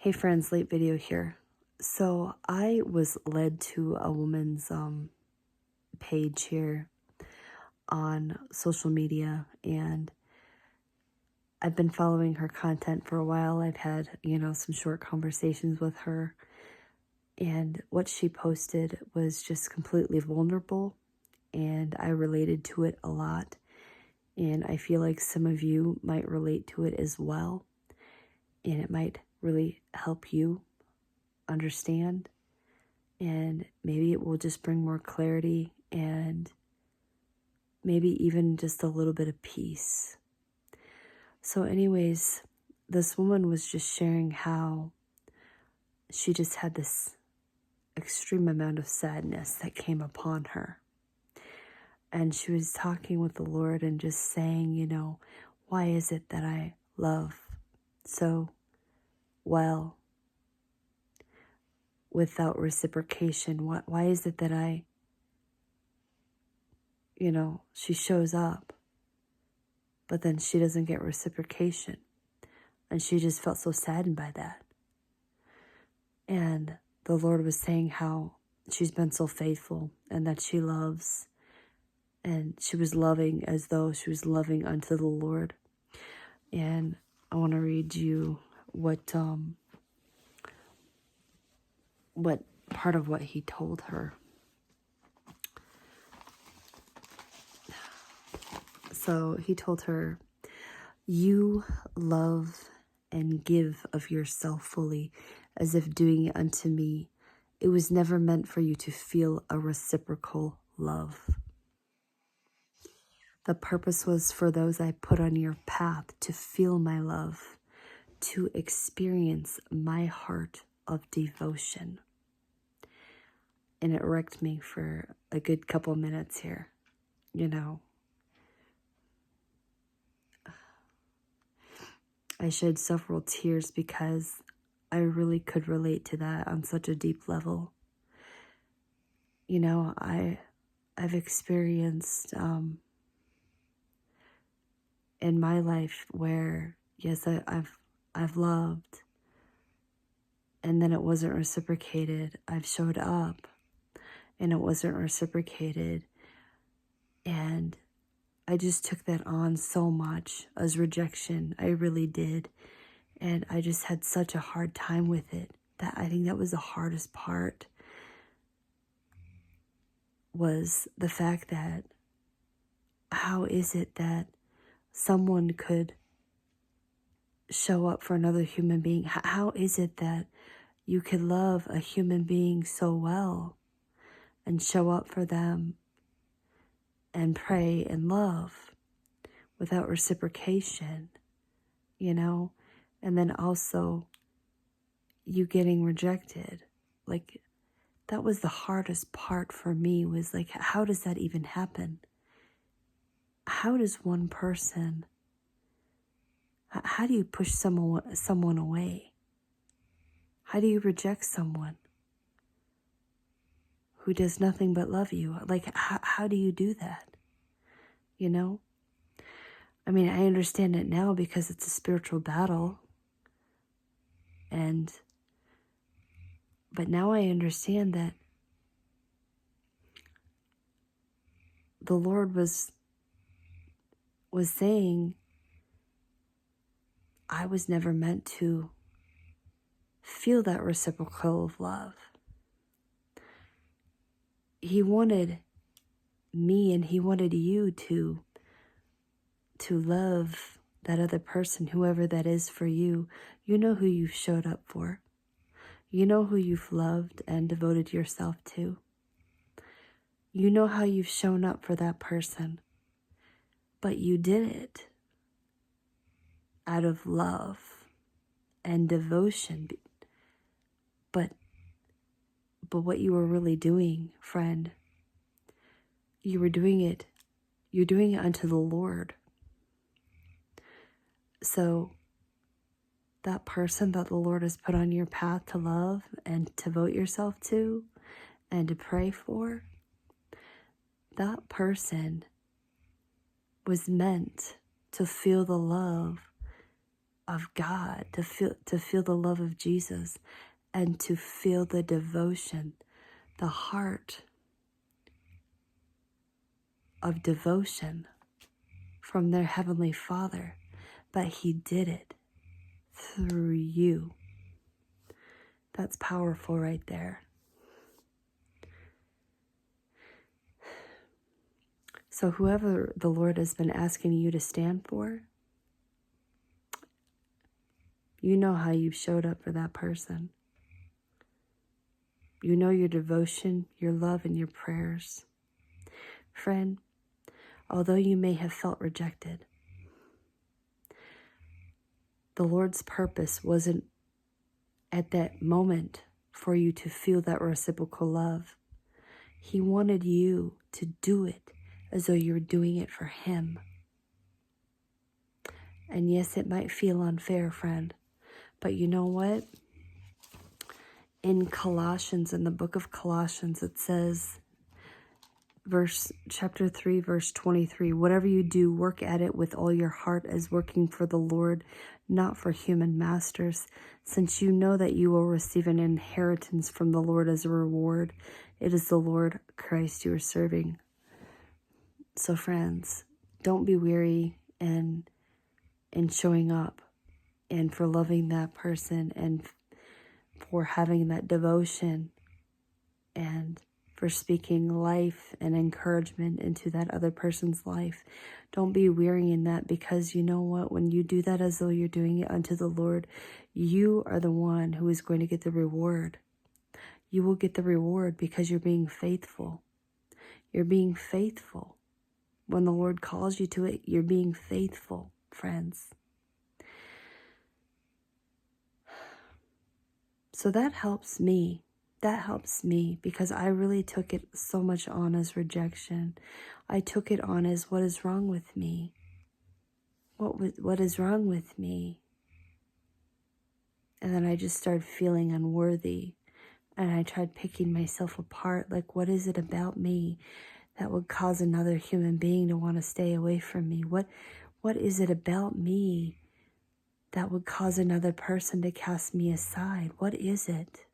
Hey friends, late video here. So I was led to a woman's page here on social media, and I've been following her content for a while. I've had, some short conversations with her, and what she posted was just completely vulnerable, and I related to it a lot. And I feel like some of you might relate to it as well, and it might really help you understand, and maybe it will just bring more clarity and maybe even just a little bit of peace. So anyways, this woman was just sharing how she just had this extreme amount of sadness that came upon her. And she was talking with the Lord and just saying, why is it that I love so well without reciprocation? Why is it that she shows up, but then she doesn't get reciprocation? And she just felt so saddened by that. And the Lord was saying how she's been so faithful and that she loves, and she was loving as though she was loving unto the Lord. And I want to read you what part of what he told her. So he told her, "You love and give of yourself fully, as if doing it unto me. It was never meant for you to feel a reciprocal love. The purpose was for those I put on your path to feel my love, to experience my heart of devotion." And it wrecked me for a good couple minutes here. I shed several tears because I really could relate to that on such a deep level. I've experienced in my life where, yes, I've loved, and then it wasn't reciprocated. I've showed up and it wasn't reciprocated, and I just took that on so much as rejection. I really did. And I just had such a hard time with it. That I think that was the hardest part, was the fact that how is it that someone could show up for another human being? How is it that you could love a human being so well and show up for them and pray and love without reciprocation, and then also you getting rejected? Like, that was the hardest part for me, was like, how does that even happen? How does one person, how do you push someone away? How do you reject someone who does nothing but love you? Like, how do you do that? I mean, I understand it now because it's a spiritual battle. But now I understand that the Lord was saying, I was never meant to feel that reciprocal of love. He wanted me and he wanted you to love that other person, whoever that is for you. You know who you've showed up for. You know who you've loved and devoted yourself to. You know how you've shown up for that person. But you did it out of love and devotion. But what you were really doing, friend, you're doing it unto the Lord. So that person that the Lord has put on your path to love and to devote yourself to and to pray for, that person was meant to feel the love of God, to feel the love of Jesus, and to feel the devotion, the heart of devotion from their Heavenly Father. But He did it through you. That's powerful right there. So whoever the Lord has been asking you to stand for, you know how you showed up for that person. You know your devotion, your love, and your prayers. Friend, although you may have felt rejected, the Lord's purpose wasn't at that moment for you to feel that reciprocal love. He wanted you to do it as though you were doing it for Him. And yes, it might feel unfair, friend, but you know what? In Colossians, in the book of Colossians, it says, chapter 3, verse 23, whatever you do, work at it with all your heart as working for the Lord, not for human masters, since you know that you will receive an inheritance from the Lord as a reward. It is the Lord Christ you are serving. So friends, don't be weary in showing up and for loving that person and for having that devotion and for speaking life and encouragement into that other person's life. Don't be weary in that, because you know what? When you do that as though you're doing it unto the Lord, you are the one who is going to get the reward. You will get the reward because you're being faithful. You're being faithful. When the Lord calls you to it, you're being faithful, friends. So that helps me. That helps me because I really took it so much on as rejection. I took it on as, what is wrong with me? What is wrong with me? And then I just started feeling unworthy. And I tried picking myself apart. Like, what is it about me that would cause another human being to want to stay away from me? What is it about me that would cause another person to cast me aside? What is it?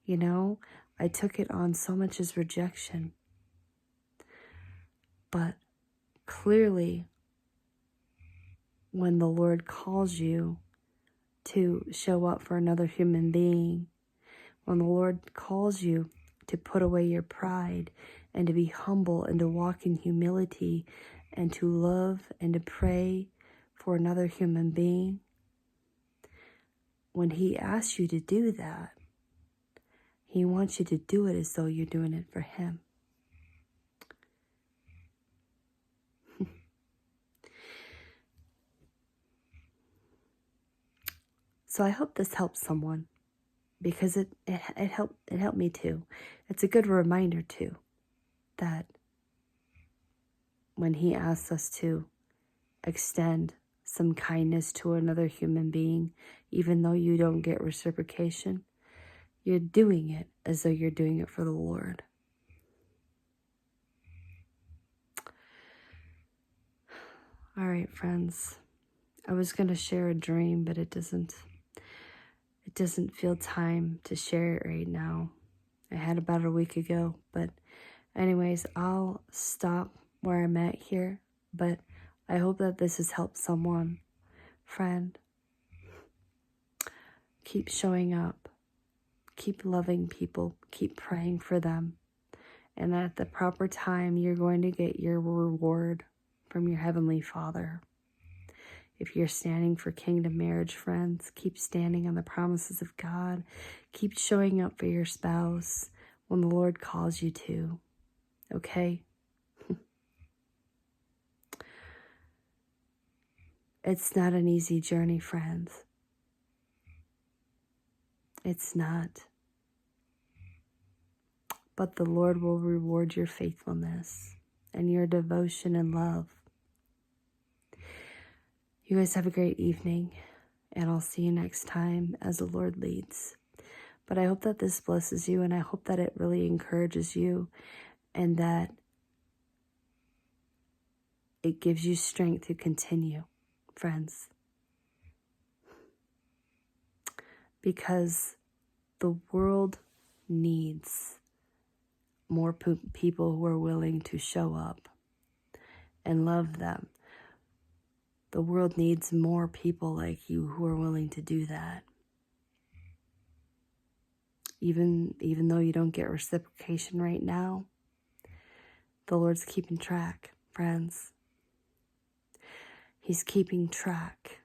You know, I took it on so much as rejection. But clearly, when the Lord calls you to show up for another human being, when the Lord calls you to put away your pride and to be humble and to walk in humility and to love and to pray for another human being, when He asks you to do that, He wants you to do it as though you're doing it for Him. So I hope this helps someone, because it helped me too. It's a good reminder too that when He asks us to extend some kindness to another human being, even though you don't get reciprocation, you're doing it as though you're doing it for the Lord. All right, friends. I was going to share a dream, but it doesn't feel time to share it right now. I had about a week ago, but anyways, I'll stop where I'm at here, but I hope that this has helped someone. Friend, keep showing up, keep loving people, keep praying for them, and at the proper time, you're going to get your reward from your Heavenly Father. If you're standing for kingdom marriage, friends, keep standing on the promises of God. Keep showing up for your spouse when the Lord calls you to, okay? It's not an easy journey, friends. It's not. But the Lord will reward your faithfulness and your devotion and love. You guys have a great evening, and I'll see you next time as the Lord leads. But I hope that this blesses you, and I hope that it really encourages you, and that it gives you strength to continue, friends. because the world needs more people who are willing to show up and love them. The world needs more people like you who are willing to do that. Even though you don't get reciprocation right now, the Lord's keeping track, friends. He's keeping track.